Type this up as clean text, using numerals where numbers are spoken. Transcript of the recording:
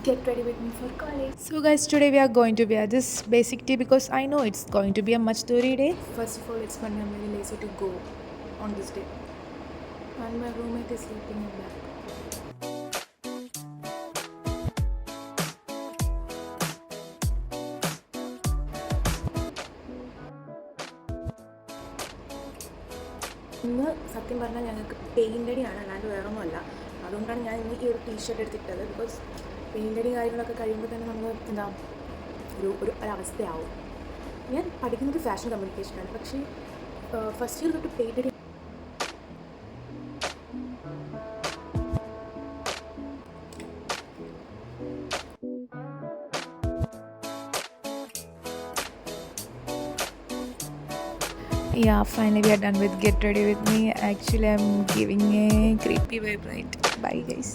get ready with me for college. So guys, today we are going to wear this basic tee because I know it's going to be a much dirty day. First of all, it's Monday. I'm very lazy to go on this day. And my roommate is sleeping in back. ഇന്ന് സത്യം പറഞ്ഞാൽ ഞങ്ങൾക്ക് paint അടിയാണ്, അല്ലാണ്ട് വേറൊന്നുമല്ല. അതുകൊണ്ടാണ് ഞാൻ ഇന്ന് ഈ ഒരു ടീഷർട്ട് എടുത്തിട്ടത്. ബിക്കോസ് പെയിൻ്റ് അടി കാര്യങ്ങളൊക്കെ കഴിയുമ്പോൾ തന്നെ നമ്മൾ എന്താ ഒരു ഒരവസ്ഥയാവും. ഞാൻ പഠിക്കുന്നത് ഫാഷൻ കമ്മ്യൂണിക്കേഷനാണ്, പക്ഷേ ഫസ്റ്റ് ഇയർ തൊട്ട് പെയിൻ്റ് അടി Yeah, finally we are done with get ready with me. Actually, I'm giving a creepy vibe, right? Bye guys.